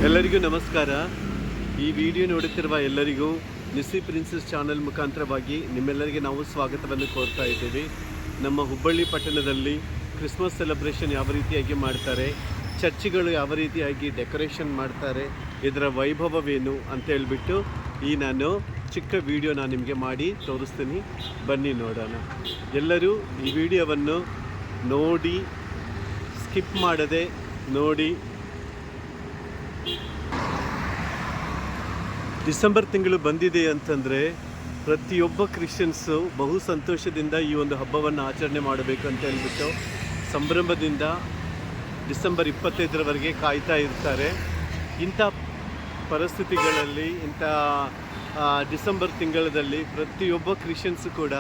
ಎಲ್ಲರಿಗೂ ನಮಸ್ಕಾರ. ಈ ವಿಡಿಯೋ ನೋಡುತ್ತಿರುವ ಎಲ್ಲರಿಗೂ ನಿಸ್ಸಿ ಪ್ರಿನ್ಸಸ್ ಚಾನೆಲ್ ಮುಖಾಂತರವಾಗಿ ನಿಮ್ಮೆಲ್ಲರಿಗೆ ನಾವು ಸ್ವಾಗತವನ್ನು ಕೋರ್ತಾ ಇದ್ದೀವಿ. ನಮ್ಮ ಹುಬ್ಬಳ್ಳಿ ಪಟ್ಟಣದಲ್ಲಿ ಕ್ರಿಸ್ಮಸ್ ಸೆಲೆಬ್ರೇಷನ್ ಯಾವ ರೀತಿಯಾಗಿ ಮಾಡ್ತಾರೆ, ಚರ್ಚ್ಗಳು ಯಾವ ರೀತಿಯಾಗಿ ಡೆಕೋರೇಷನ್ ಮಾಡ್ತಾರೆ, ಇದರ ವೈಭವವೇನು ಅಂತ ಹೇಳ್ಬಿಟ್ಟು ನಾನು ಚಿಕ್ಕ ವಿಡಿಯೋ ನಿಮಗೆ ಮಾಡಿ ತೋರಿಸ್ತೀನಿ. ಬನ್ನಿ ನೋಡೋಣ. ಎಲ್ಲರೂ ಈ ವಿಡಿಯೋವನ್ನು ನೋಡಿ ಸ್ಕಿಪ್ ಮಾಡದೆ ನೋಡಿ. ಡಿಸೆಂಬರ್ ತಿಂಗಳು ಬಂದಿದೆ ಅಂತಂದರೆ ಪ್ರತಿಯೊಬ್ಬ ಕ್ರಿಶ್ಚಿಯನ್ಸು ಬಹು ಸಂತೋಷದಿಂದ ಈ ಒಂದು ಹಬ್ಬವನ್ನು ಆಚರಣೆ ಮಾಡಬೇಕು ಅಂತ ಹೇಳ್ಬಿಟ್ಟು ಸಂಭ್ರಮದಿಂದ ಡಿಸೆಂಬರ್ 25ರವರೆಗೆ ಕಾಯ್ತಾ ಇರ್ತಾರೆ. ಇಂಥ ಪರಿಸ್ಥಿತಿಗಳಲ್ಲಿ, ಇಂಥ ಡಿಸೆಂಬರ್ ತಿಂಗಳಲ್ಲಿ ಪ್ರತಿಯೊಬ್ಬ ಕ್ರಿಶ್ಚಿಯನ್ಸು ಕೂಡ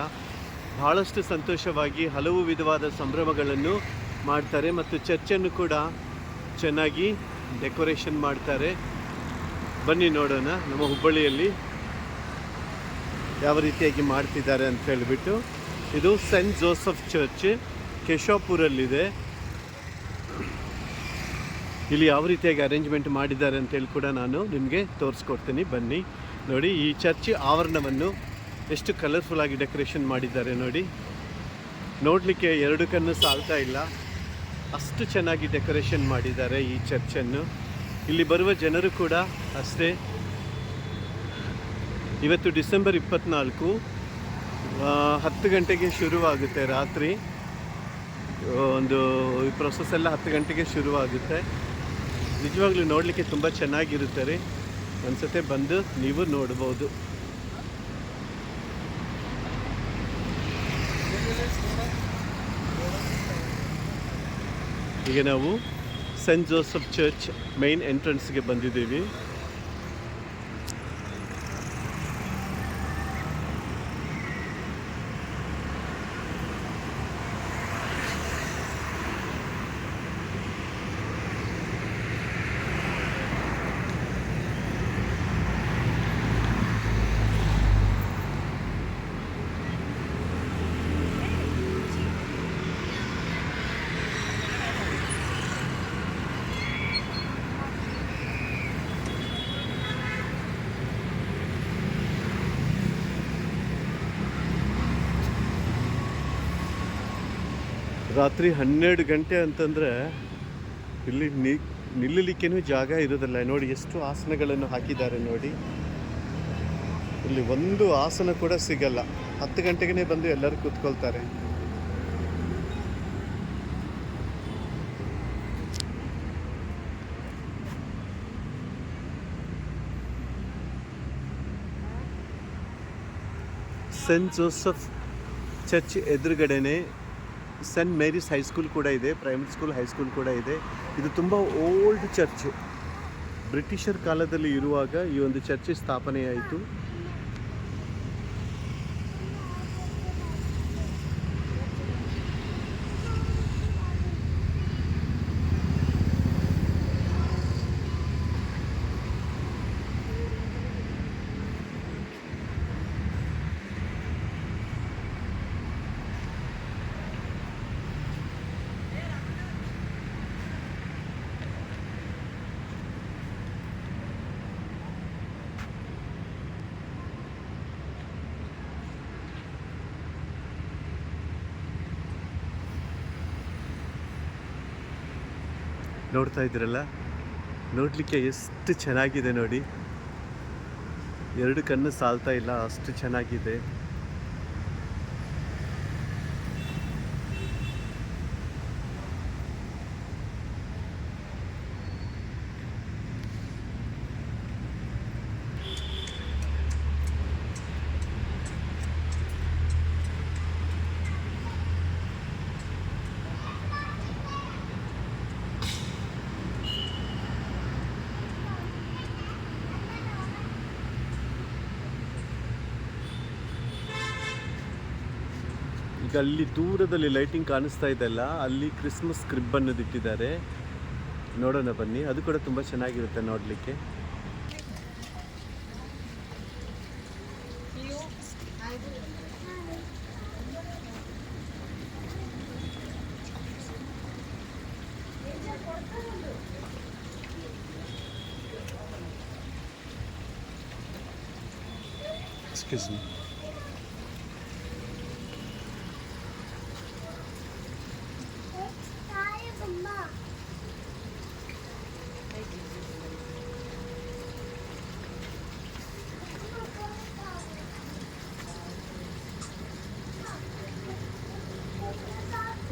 ಬಹಳಷ್ಟು ಸಂತೋಷವಾಗಿ ಹಲವು ವಿಧವಾದ ಸಂಭ್ರಮಗಳನ್ನು ಮಾಡ್ತಾರೆ ಮತ್ತು ಚರ್ಚನ್ನು ಕೂಡ ಚೆನ್ನಾಗಿ ಡೆಕೋರೇಷನ್ ಮಾಡ್ತಾರೆ. ಬನ್ನಿ ನೋಡೋಣ ನಮ್ಮ ಹುಬ್ಬಳ್ಳಿಯಲ್ಲಿ ಯಾವ ರೀತಿಯಾಗಿ ಮಾಡ್ತಿದ್ದಾರೆ ಅಂತ ಹೇಳಿಬಿಟ್ಟು. ಇದು ಸೆಂಟ್ ಜೋಸೆಫ್ ಚರ್ಚ್ ಕೇಶವಪುರಲ್ಲಿದೆ. ಇಲ್ಲಿ ಯಾವ ರೀತಿಯಾಗಿ ಅರೇಂಜ್ಮೆಂಟ್ ಮಾಡಿದ್ದಾರೆ ಅಂತೇಳಿ ಕೂಡ ನಾನು ನಿಮಗೆ ತೋರಿಸ್ಕೊಡ್ತೀನಿ. ಬನ್ನಿ ನೋಡಿ. ಈ ಚರ್ಚ್ ಆವರಣವನ್ನು ಎಷ್ಟು ಕಲರ್ಫುಲ್ಲಾಗಿ ಡೆಕೋರೇಷನ್ ಮಾಡಿದ್ದಾರೆ ನೋಡಿ. ನೋಡಲಿಕ್ಕೆ ಎರಡು ಕಣ್ಣು ಸಾಲ್ತಾ ಇಲ್ಲ, ಅಷ್ಟು ಚೆನ್ನಾಗಿ ಡೆಕೋರೇಷನ್ ಮಾಡಿದ್ದಾರೆ ಈ ಚರ್ಚನ್ನು. ಇಲ್ಲಿ ಬರುವ ಜನರು ಕೂಡ ಅಷ್ಟೇ. ಇವತ್ತು ಡಿಸೆಂಬರ್ 24, 10 ಗಂಟೆಗೆ ಶುರುವಾಗುತ್ತೆ. ರಾತ್ರಿ ಒಂದು ಈ ಪ್ರೊಸೆಸ್ ಎಲ್ಲ 10 ಗಂಟೆಗೆ ಶುರುವಾಗುತ್ತೆ. ನಿಜವಾಗ್ಲೂ ನೋಡಲಿಕ್ಕೆ ತುಂಬ ಚೆನ್ನಾಗಿರುತ್ತೆ ರೀ. ಒಂದ್ಸತಿ ಬಂದು ನೀವು ನೋಡ್ಬೋದು. ಈಗ ನಾವು ಸೆಂಟ್ ಜೋಸೆಫ್ ಚರ್ಚ್ ಮೈನ್ ಎಂಟ್ರೆನ್ಸ್ಗೆ ಬಂದಿದ್ದೀವಿ. ರಾತ್ರಿ 12 ಗಂಟೆ ಅಂತಂದರೆ ಇಲ್ಲಿ ನಿಲ್ಲಲಿಕ್ಕೇನೂ ಜಾಗ ಇರೋದಿಲ್ಲ. ನೋಡಿ ಎಷ್ಟು ಆಸನಗಳನ್ನು ಹಾಕಿದ್ದಾರೆ ನೋಡಿ. ಇಲ್ಲಿ ಒಂದು ಆಸನ ಕೂಡ ಸಿಗಲ್ಲ. 10 ಗಂಟೆಗೆ ಬಂದು ಎಲ್ಲರೂ ಕೂತ್ಕೊಳ್ತಾರೆ. ಸೆಂಟ್ ಜೋಸೆಫ್ ಚರ್ಚ್ ಎದುರುಗಡೆನೆ ಸೆಂಟ್ ಮೇರಿಸ್ ಹೈಸ್ಕೂಲ್ ಕೂಡ ಇದೆ, ಪ್ರೈಮರಿ ಸ್ಕೂಲ್, ಹೈಸ್ಕೂಲ್ ಕೂಡ ಇದೆ. ಇದು ತುಂಬ ಓಲ್ಡ್ ಚರ್ಚ್. ಬ್ರಿಟಿಷರ್ ಕಾಲದಲ್ಲಿ ಇರುವಾಗ ಈ ಒಂದು ಚರ್ಚ್ ಸ್ಥಾಪನೆಯಾಯಿತು. ನೋಡ್ತಾ ಇದ್ದೀರಲ್ಲ, ನೋಡಲಿಕ್ಕೆ ಎಷ್ಟು ಚೆನ್ನಾಗಿದೆ ನೋಡಿ. ಎರಡು ಕಣ್ಣು ಸಾಲ್ತಾ ಇಲ್ಲ, ಅಷ್ಟು ಚೆನ್ನಾಗಿದೆ. ಈಗ ಅಲ್ಲಿ ದೂರದಲ್ಲಿ ಲೈಟಿಂಗ್ ಕಾಣಿಸ್ತಾ ಇದೆಲ್ಲ, ಅಲ್ಲಿ ಕ್ರಿಸ್ಮಸ್ ಕ್ರಿಬ್ ಅನ್ನೋದು ಇಟ್ಟಿದ್ದಾರೆ. ನೋಡೋಣ ಬನ್ನಿ. ಅದು ಕೂಡ ತುಂಬ ಚೆನ್ನಾಗಿರುತ್ತೆ ನೋಡಲಿಕ್ಕೆ. Excuse me.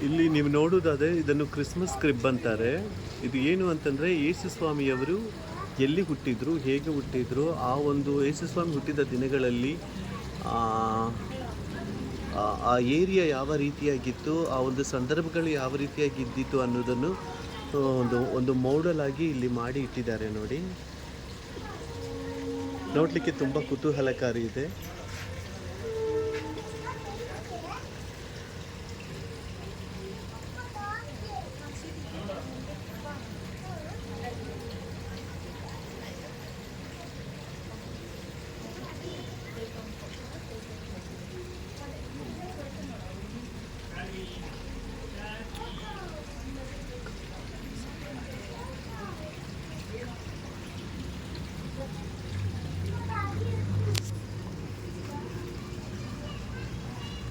ಇಲ್ಲಿ ನೀವು ನೋಡೋದಾದರೆ ಇದನ್ನು ಕ್ರಿಸ್ಮಸ್ ಕ್ರಿಬ್ ಅಂತಾರೆ. ಇದು ಏನು ಅಂತಂದರೆ ಯೇಸು ಸ್ವಾಮಿಯವರು ಎಲ್ಲಿ ಹುಟ್ಟಿದ್ರು, ಹೇಗೆ ಹುಟ್ಟಿದ್ರು, ಆ ಒಂದು ಯೇಸು ಸ್ವಾಮಿ ಹುಟ್ಟಿದ ದಿನಗಳಲ್ಲಿ ಆ ಏರಿಯಾ ಯಾವ ರೀತಿಯಾಗಿತ್ತು, ಆ ಒಂದು ಸಂದರ್ಭಗಳು ಯಾವ ರೀತಿಯಾಗಿದ್ದಿತ್ತು ಅನ್ನೋದನ್ನು ಒಂದು ಮೋಡಲ್ ಆಗಿ ಇಲ್ಲಿ ಮಾಡಿ ಇಟ್ಟಿದ್ದಾರೆ ನೋಡಿ. ನೋಡಲಿಕ್ಕೆ ತುಂಬ ಕುತೂಹಲಕಾರಿ ಇದೆ.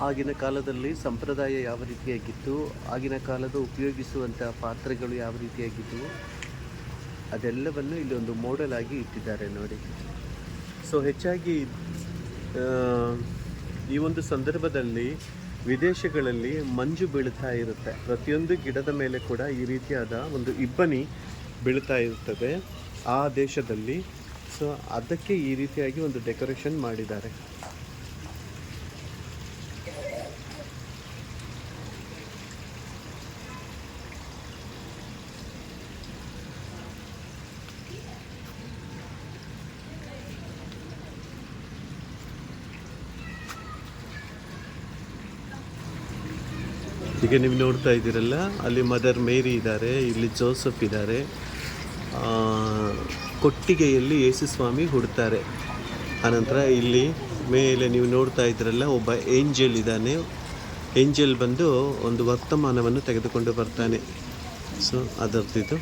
ಆಗಿನ ಕಾಲದಲ್ಲಿ ಸಂಪ್ರದಾಯ ಯಾವ ರೀತಿಯಾಗಿತ್ತು, ಆಗಿನ ಕಾಲದ ಉಪಯೋಗಿಸುವಂಥ ಪಾತ್ರೆಗಳು ಯಾವ ರೀತಿಯಾಗಿದ್ದವು, ಅದೆಲ್ಲವನ್ನು ಇಲ್ಲಿ ಒಂದು ಮೋಡಲ್ ಆಗಿ ಇಟ್ಟಿದ್ದಾರೆ ನೋಡಿ. ಸೊ ಹೆಚ್ಚಾಗಿ ಈ ಒಂದು ಸಂದರ್ಭದಲ್ಲಿ ವಿದೇಶಗಳಲ್ಲಿ ಮಂಜು ಬೀಳ್ತಾ ಇರುತ್ತೆ. ಪ್ರತಿಯೊಂದು ಗಿಡದ ಮೇಲೆ ಕೂಡ ಈ ರೀತಿಯಾದ ಒಂದು ಇಬ್ಬನಿ ಬೀಳ್ತಾ ಇರ್ತದೆ ಆ ದೇಶದಲ್ಲಿ. ಸೊ ಅದಕ್ಕೆ ಈ ರೀತಿಯಾಗಿ ಒಂದು ಡೆಕೋರೇಷನ್ ಮಾಡಿದ್ದಾರೆ. ಈಗ ನೀವು ನೋಡ್ತಾ ಇದ್ದೀರಲ್ಲ, ಅಲ್ಲಿ ಮದರ್ ಮೇರಿ ಇದ್ದಾರೆ, ಇಲ್ಲಿ ಜೋಸಫ್ ಇದ್ದಾರೆ. ಕೊಟ್ಟಿಗೆಯಲ್ಲಿ ಯೇಸು ಸ್ವಾಮಿ ಹುಡ್ತಾರೆ. ಆನಂತರ ಇಲ್ಲಿ ಮೇಲೆ ನೀವು ನೋಡ್ತಾ ಇದ್ದೀರಲ್ಲ, ಒಬ್ಬ ಏಂಜಲ್ ಇದ್ದಾನೆ. ಏಂಜಲ್ ಬಂದು ಒಂದು ವರ್ತಮಾನವನ್ನು ತೆಗೆದುಕೊಂಡು ಬರ್ತಾನೆ. ಸೊ ಅದರದ್ದು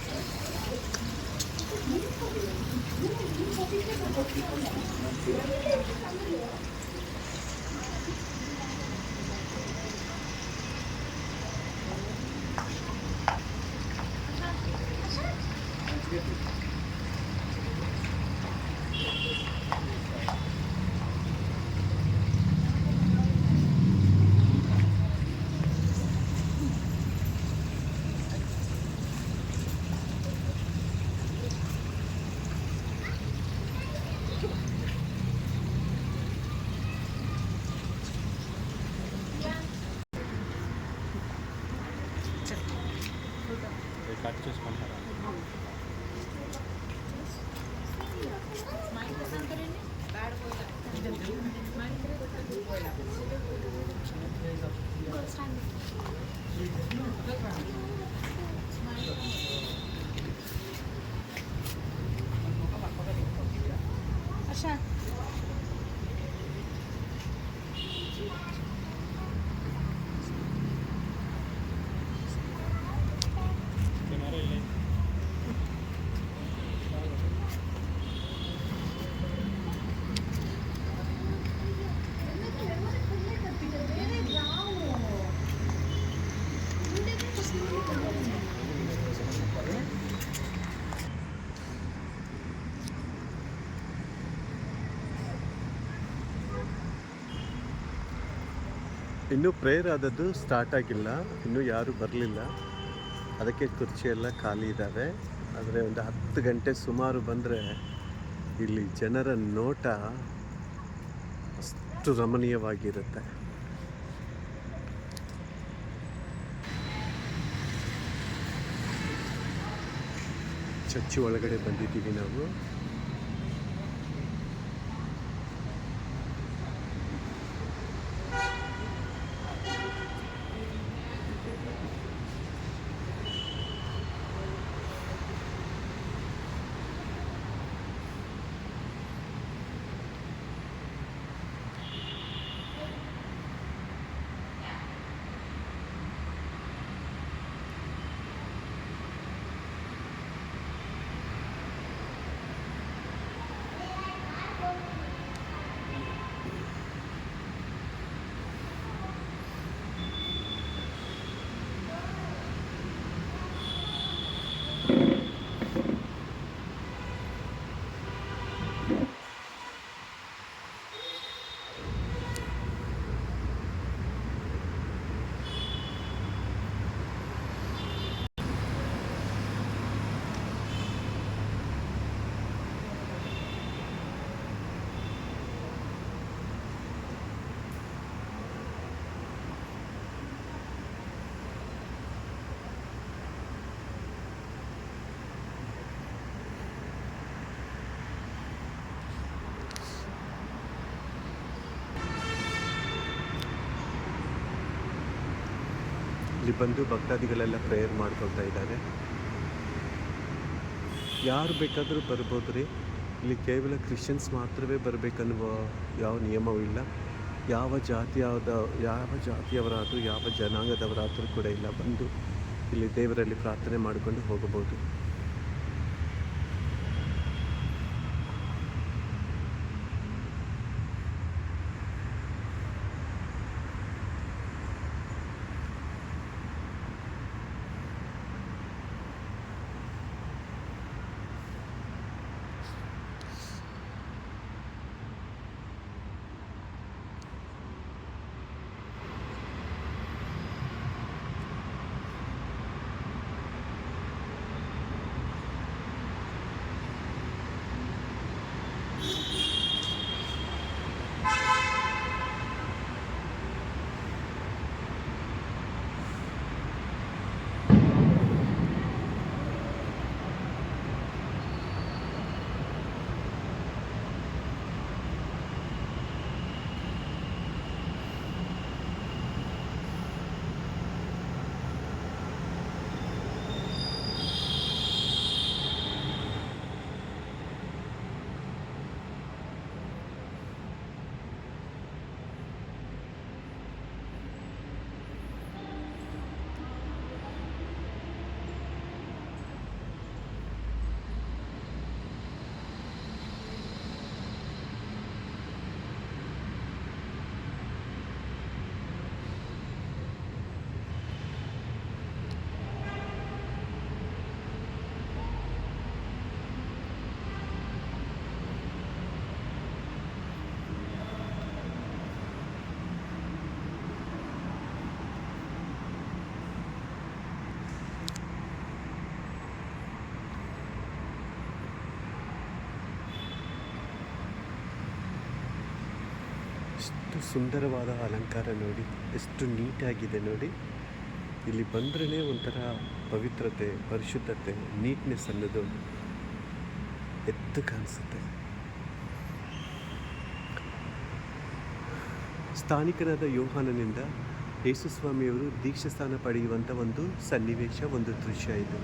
కట్ చేసుకుంటారా? ಇನ್ನೂ ಪ್ರೇಯರ್ ಆದದ್ದು ಸ್ಟಾರ್ಟ್ ಆಗಿಲ್ಲ, ಇನ್ನೂ ಯಾರೂ ಬರಲಿಲ್ಲ. ಅದಕ್ಕೆ ಕುರ್ಚಿ ಎಲ್ಲ ಖಾಲಿ ಇದ್ದಾವೆ. ಆದರೆ ಒಂದು 10 ಗಂಟೆ ಸುಮಾರು ಬಂದರೆ ಇಲ್ಲಿ ಜನರ ನೋಟ ಅಷ್ಟು ರಮಣೀಯವಾಗಿರುತ್ತೆ. ಚರ್ಚ್ ಒಳಗಡೆ ಬಂದಿದ್ದೀವಿ ನಾವು. ಇಲ್ಲಿ ಬಂದು ಭಕ್ತಾದಿಗಳೆಲ್ಲ ಪ್ರೇಯರ್ ಮಾಡ್ಕೊಳ್ತಾ ಇದ್ದಾರೆ. ಯಾರು ಬೇಕಾದರೂ ಬರ್ಬೋದು ರೀ. ಇಲ್ಲಿ ಕೇವಲ ಕ್ರಿಶ್ಚಿಯನ್ಸ್ ಮಾತ್ರವೇ ಬರಬೇಕನ್ನುವ ಯಾವ ನಿಯಮವೂ ಇಲ್ಲ. ಯಾವ ಜಾತಿಯವರಾದರೂ ಯಾವ ಜನಾಂಗದವರಾದರೂ ಕೂಡ ಇಲ್ಲ, ಬಂದು ಇಲ್ಲಿ ದೇವರಲ್ಲಿ ಪ್ರಾರ್ಥನೆ ಮಾಡಿಕೊಂಡು ಹೋಗಬಹುದು. ಎಷ್ಟು ಸುಂದರವಾದ ಅಲಂಕಾರ ನೋಡಿ, ಎಷ್ಟು ನೀಟಾಗಿದೆ ನೋಡಿ. ಇಲ್ಲಿ ಬಂದ್ರೇ ಒಂಥರ ಪವಿತ್ರತೆ, ಪರಿಶುದ್ಧತೆ, ನೀಟ್ನೆಸ್ ಅನ್ನೋದು ಎದ್ದು ಕಾಣಿಸುತ್ತೆ. ಸ್ಥಾನಿಕನಾದ ಯೋಹಾನನಿಂದ ಯೇಸುಸ್ವಾಮಿಯವರು ದೀಕ್ಷಾಸ್ಥಾನ ಪಡೆಯುವಂಥ ಒಂದು ಸನ್ನಿವೇಶ, ಒಂದು ದೃಶ್ಯ ಇದು.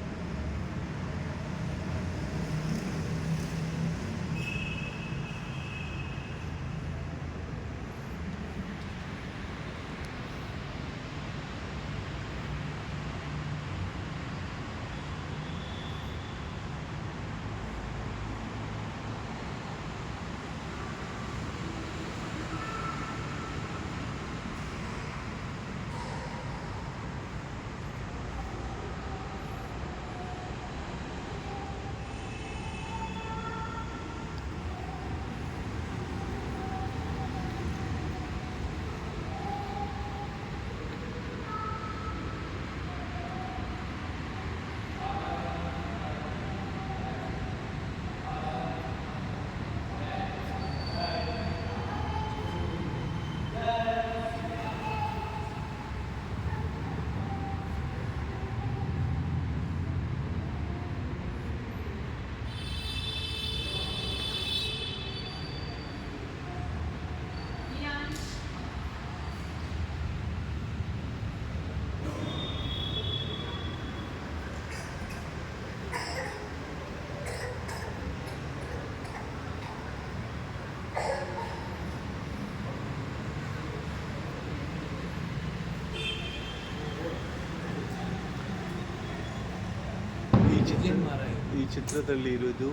ಈ ಚಿತ್ರದಲ್ಲಿ ಇರೋದು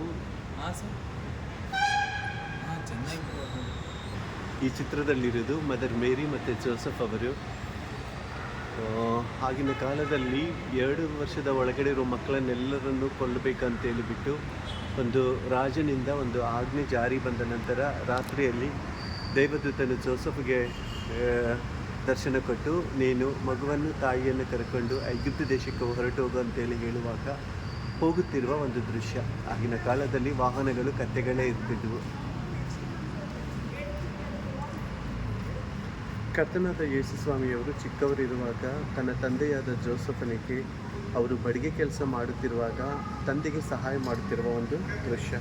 ಈ ಚಿತ್ರದಲ್ಲಿರೋದು ಮದರ್ ಮೇರಿ ಮತ್ತು ಜೋಸೆಫ್ ಅವರು. ಆಗಿನ ಕಾಲದಲ್ಲಿ 2 ವರ್ಷದ ಒಳಗಡೆ ಇರೋ ಮಕ್ಕಳನ್ನೆಲ್ಲರನ್ನು ಕೊಲ್ಲಬೇಕಂತೇಳಿಬಿಟ್ಟು ಒಂದು ರಾಜನಿಂದ ಒಂದು ಆಜ್ಞೆ ಜಾರಿ ಬಂದ ನಂತರ ರಾತ್ರಿಯಲ್ಲಿ ದೇವದೂತನು ಜೋಸೆಫ್ಗೆ ದರ್ಶನ ಕೊಟ್ಟು, ನೀನು ಮಗುವನ್ನು ತಾಯಿಯನ್ನು ಕರ್ಕೊಂಡು ಐಗುಪ್ತ ದೇಶಕ್ಕೆ ಹೊರಟು ಹೋಗು ಅಂತೇಳಿ ಹೇಳುವಾಗ ಹೋಗುತ್ತಿರುವ ಒಂದು ದೃಶ್ಯ. ಆಗಿನ ಕಾಲದಲ್ಲಿ ವಾಹನಗಳು ಕತ್ತೆಗಳೇ ಇರ್ತಿದ್ವು. ಕರ್ತನಾದ ಯೇಸುಸ್ವಾಮಿಯವರು ಚಿಕ್ಕವರಿರುವಾಗ ತನ್ನ ತಂದೆಯಾದ ಜೋಸೆಫನಿಗೆ ಅವರು ಬಡಿಗೆ ಕೆಲಸ ಮಾಡುತ್ತಿರುವಾಗ ತಂದೆಗೆ ಸಹಾಯ ಮಾಡುತ್ತಿರುವ ಒಂದು ದೃಶ್ಯ.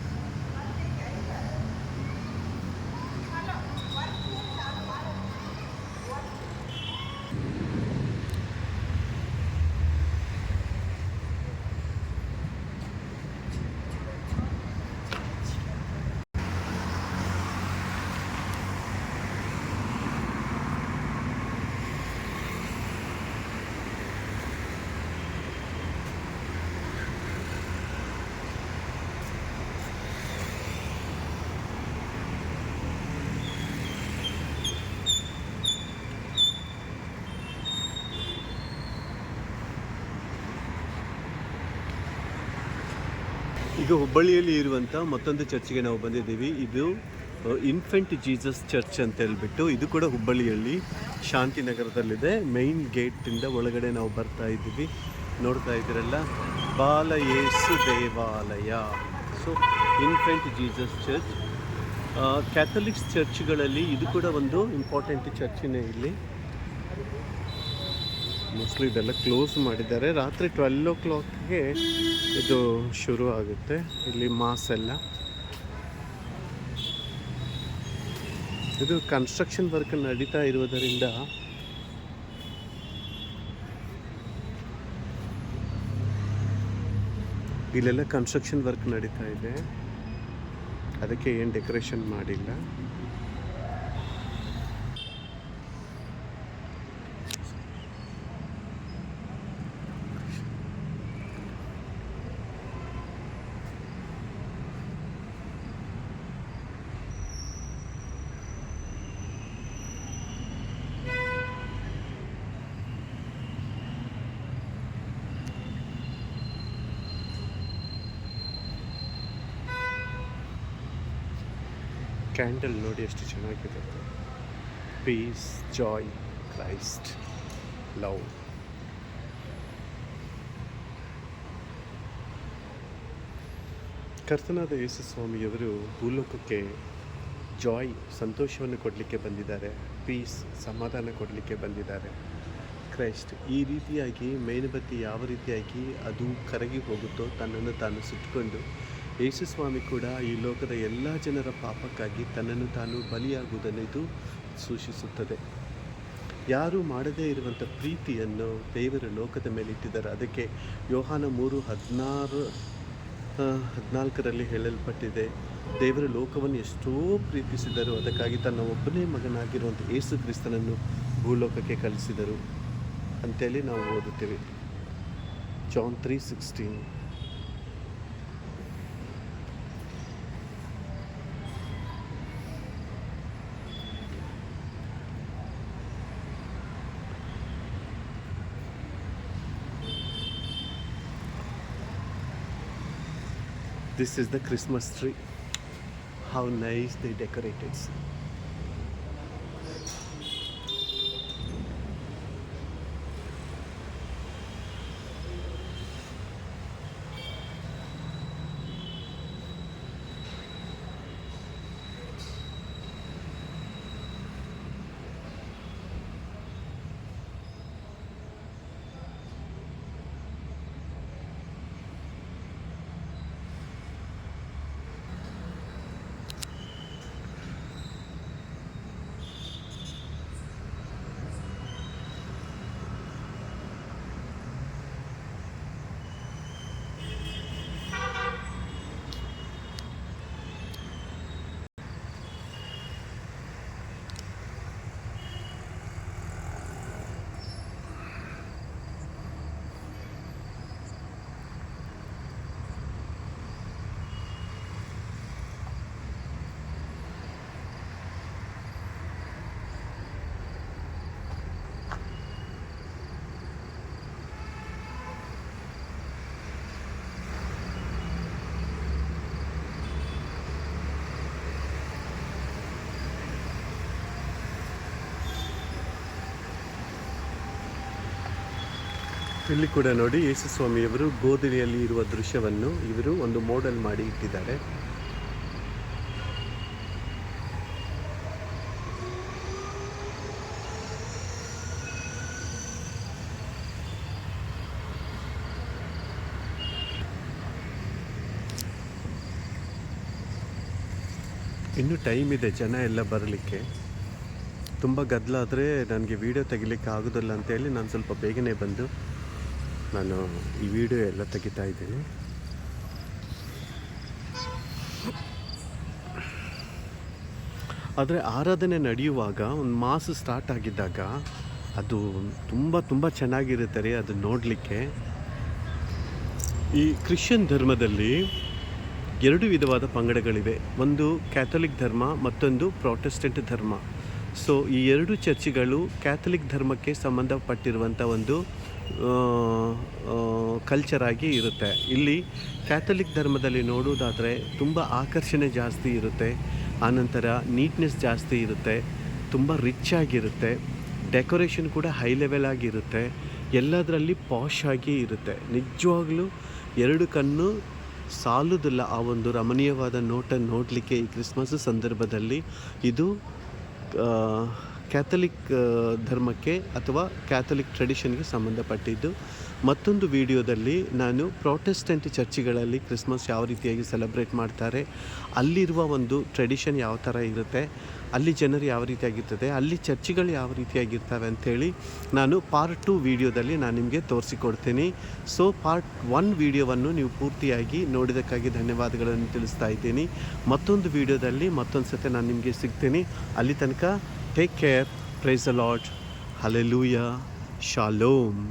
ಈಗ ಹುಬ್ಬಳ್ಳಿಯಲ್ಲಿ ಇರುವಂಥ ಮತ್ತೊಂದು ಚರ್ಚ್ಗೆ ನಾವು ಬಂದಿದ್ದೀವಿ. ಇದು ಇನ್ಫೆಂಟ್ ಜೀಸಸ್ ಚರ್ಚ್ ಅಂತ ಹೇಳ್ಬಿಟ್ಟು, ಇದು ಕೂಡ ಹುಬ್ಬಳ್ಳಿಯಲ್ಲಿ ಶಾಂತಿನಗರದಲ್ಲಿದೆ. ಮೈನ್ ಗೇಟಿಂದ ಒಳಗಡೆ ನಾವು ಬರ್ತಾ ಇದ್ದೀವಿ. ನೋಡ್ತಾ ಇದ್ದೀರಲ್ಲ, ಬಾಲ ಯೇಸು ದೇವಾಲಯ. So infant Jesus church. Catholics ಚರ್ಚ್ಗಳಲ್ಲಿ ಇದು ಕೂಡ ಒಂದು ಇಂಪಾರ್ಟೆಂಟ್ ಚರ್ಚಿನೇ. ಇಲ್ಲಿ ಮೋಸ್ಟ್ಲಿ ಇದೆಲ್ಲ ಕ್ಲೋಸ್ ಮಾಡಿದ್ದಾರೆ. ರಾತ್ರಿ 12 o'clockಗೆ ಇದು ಶುರು ಆಗುತ್ತೆ. ಇಲ್ಲಿ ಮಾಸ್ ಎಲ್ಲ. ಇದು ಕನ್ಸ್ಟ್ರಕ್ಷನ್ ವರ್ಕ್ ನಡೀತಾ ಇರುವುದರಿಂದ ಇಲ್ಲೆಲ್ಲ ಕನ್ಸ್ಟ್ರಕ್ಷನ್ ವರ್ಕ್ ನಡೀತಾ ಇದೆ. ಅದಕ್ಕೆ ಏನು ಡೆಕೋರೇಷನ್ ಮಾಡಿಲ್ಲ. ಕ್ಯಾಂಡಲ್ ನೋಡಿ ಎಷ್ಟು ಚೆನ್ನಾಗಿದೆ. Peace, joy, Christ, love. ಕರ್ತನಾದ ಯೇಸು ಸ್ವಾಮಿಯವರು ಭೂಲೋಕಕ್ಕೆ ಜಾಯ್, ಸಂತೋಷವನ್ನು ಕೊಡಲಿಕ್ಕೆ ಬಂದಿದ್ದಾರೆ. ಪೀಸ್, ಸಮಾಧಾನ ಕೊಡಲಿಕ್ಕೆ ಬಂದಿದ್ದಾರೆ. ಕ್ರೈಸ್ಟ್, ಈ ರೀತಿಯಾಗಿ ಮೇಣಬತ್ತಿ ಯಾವ ರೀತಿಯಾಗಿ ಅದು ಕರಗಿ ಹೋಗುತ್ತೋ, ತನ್ನನ್ನು ತಾನು ಸುಟ್ಟುಕೊಂಡು ಯೇಸು ಸ್ವಾಮಿ ಕೂಡ ಈ ಲೋಕದ ಎಲ್ಲ ಜನರ ಪಾಪಕ್ಕಾಗಿ ತನ್ನನ್ನು ತಾನು ಬಲಿಯಾಗುವುದನ್ನು ಇದು ಸೂಚಿಸುತ್ತದೆ. ಯಾರು ಮಾಡದೇ ಇರುವಂಥ ಪ್ರೀತಿಯನ್ನು ದೇವರು ಲೋಕದ ಮೇಲೆ ಇಟ್ಟಿದ್ದಾರೆ. ಅದಕ್ಕೆ ಯೋಹಾನ 3:14 ಹೇಳಲ್ಪಟ್ಟಿದೆ, ದೇವರು ಲೋಕವನ್ನು ಎಷ್ಟೋ ಪ್ರೀತಿಸಿದರು, ಅದಕ್ಕಾಗಿ ತನ್ನ ಒಬ್ಬನೇ ಮಗನಾಗಿರುವಂಥ ಯೇಸು ಕ್ರಿಸ್ತನನ್ನು ಭೂಲೋಕಕ್ಕೆ ಕಳಿಸಿದರು ಅಂತೇಳಿ ನಾವು ಓದುತ್ತೇವೆ. John 3:16. This is the Christmas tree. How nice they decorated. ಇಲ್ಲಿ ಕೂಡ ನೋಡಿ, ಯೇಸು ಸ್ವಾಮಿಯವರು ಗೋಧಲಿಯಲ್ಲಿ ಇರುವ ದೃಶ್ಯವನ್ನು ಇವರು ಒಂದು ಮೋಡೆಲ್ ಮಾಡಿ ಇಟ್ಟಿದ್ದಾರೆ. ಇನ್ನೂ ಟೈಮ್ ಇದೆ ಜನ ಎಲ್ಲ ಬರಲಿಕ್ಕೆ. ತುಂಬ ಗದ್ದಲ ಆದರೆ ನನಗೆ ವೀಡಿಯೋ ತೆಗಿಲಿಕ್ಕೆ ಆಗೋದಿಲ್ಲ ಅಂತೇಳಿ ನಾನು ಸ್ವಲ್ಪ ಬೇಗನೆ ಬಂದು ನಾನು ಈ ವಿಡಿಯೋ ಎಲ್ಲ ತೆಗಿತಾ ಇದ್ದೀನಿ. ಆದರೆ ಆರಾಧನೆ ನಡೆಯುವಾಗ ಒಂದು ಮಾಸ ಸ್ಟಾರ್ಟ್ ಆಗಿದ್ದಾಗ ಅದು ತುಂಬ ಚೆನ್ನಾಗಿರುತ್ತೆ ರೀ ಅದು ನೋಡಲಿಕ್ಕೆ. ಈ ಕ್ರಿಶ್ಚಿಯನ್ ಧರ್ಮದಲ್ಲಿ 2 ವಿಧವಾದ ಪಂಗಡಗಳಿವೆ. ಒಂದು ಕ್ಯಾಥಲಿಕ್ ಧರ್ಮ, ಮತ್ತೊಂದು ಪ್ರೊಟೆಸ್ಟೆಂಟ್ ಧರ್ಮ. ಸೊ ಈ 2 ಚರ್ಚ್ಗಳು ಕ್ಯಾಥಲಿಕ್ ಧರ್ಮಕ್ಕೆ ಸಂಬಂಧಪಟ್ಟಿರುವಂಥ ಒಂದು ಕಲ್ಚರ್ ಆಗಿ ಇರುತ್ತೆ. ಇಲ್ಲಿ ಕ್ಯಾಥಲಿಕ್ ಧರ್ಮದಲ್ಲಿ ನೋಡೋದಾದರೆ ತುಂಬ ಆಕರ್ಷಣೆ ಜಾಸ್ತಿ ಇರುತ್ತೆ, ಆನಂತರ ನೀಟ್ನೆಸ್ ಜಾಸ್ತಿ ಇರುತ್ತೆ, ತುಂಬ ರಿಚ್ ಆಗಿರುತ್ತೆ, ಡೆಕೋರೇಷನ್ ಕೂಡ ಹೈ ಲೆವೆಲ್ ಆಗಿರುತ್ತೆ, ಎಲ್ಲದರಲ್ಲಿ ಪಾಶ್ ಆಗಿ ಇರುತ್ತೆ. ನಿಜವಾಗ್ಲೂ ಎರಡು ಕಣ್ಣು ಸಾಲುವುದಿಲ್ಲ ಆ ಒಂದು ರಮಣೀಯವಾದ ನೋಟನ್ನು ನೋಡಲಿಕ್ಕೆ ಈ ಕ್ರಿಸ್ಮಸ್ ಸಂದರ್ಭದಲ್ಲಿ. ಇದು ಕ್ಯಾಥಲಿಕ್ ಧರ್ಮಕ್ಕೆ ಅಥವಾ ಕ್ಯಾಥಲಿಕ್ ಟ್ರೆಡಿಷನ್ಗೆ ಸಂಬಂಧಪಟ್ಟಿದ್ದು. ಮತ್ತೊಂದು ವಿಡಿಯೋದಲ್ಲಿ ನಾನು ಪ್ರೊಟೆಸ್ಟೆಂಟ್ ಚರ್ಚ್ಗಳಲ್ಲಿ ಕ್ರಿಸ್ಮಸ್ ಯಾವ ರೀತಿಯಾಗಿ ಸೆಲೆಬ್ರೇಟ್ ಮಾಡ್ತಾರೆ, ಅಲ್ಲಿರುವ ಒಂದು ಟ್ರೆಡಿಷನ್ ಯಾವ ಥರ ಇರುತ್ತೆ, ಅಲ್ಲಿ ಜನರು ಯಾವ ರೀತಿಯಾಗಿರ್ತದೆ, ಅಲ್ಲಿ ಚರ್ಚ್ಗಳು ಯಾವ ರೀತಿಯಾಗಿರ್ತವೆ ಅಂಥೇಳಿ ನಾನು ಪಾರ್ಟ್ 2 ವಿಡಿಯೋದಲ್ಲಿ ನಾನು ನಿಮಗೆ ತೋರಿಸಿಕೊಡ್ತೀನಿ. ಸೊ ಪಾರ್ಟ್ 1 ವಿಡಿಯೋವನ್ನು ನೀವು ಪೂರ್ತಿಯಾಗಿ ನೋಡಿದ್ದಕ್ಕಾಗಿ ಧನ್ಯವಾದಗಳನ್ನು ತಿಳಿಸ್ತಾ ಇದ್ದೀನಿ. ಮತ್ತೊಂದು ವಿಡಿಯೋದಲ್ಲಿ ಮತ್ತೊಂದು ಸತಿ ನಾನು ನಿಮಗೆ ಸಿಗ್ತೀನಿ. ಅಲ್ಲಿ ತನಕ take care. Praise the lord. Hallelujah. Shalom.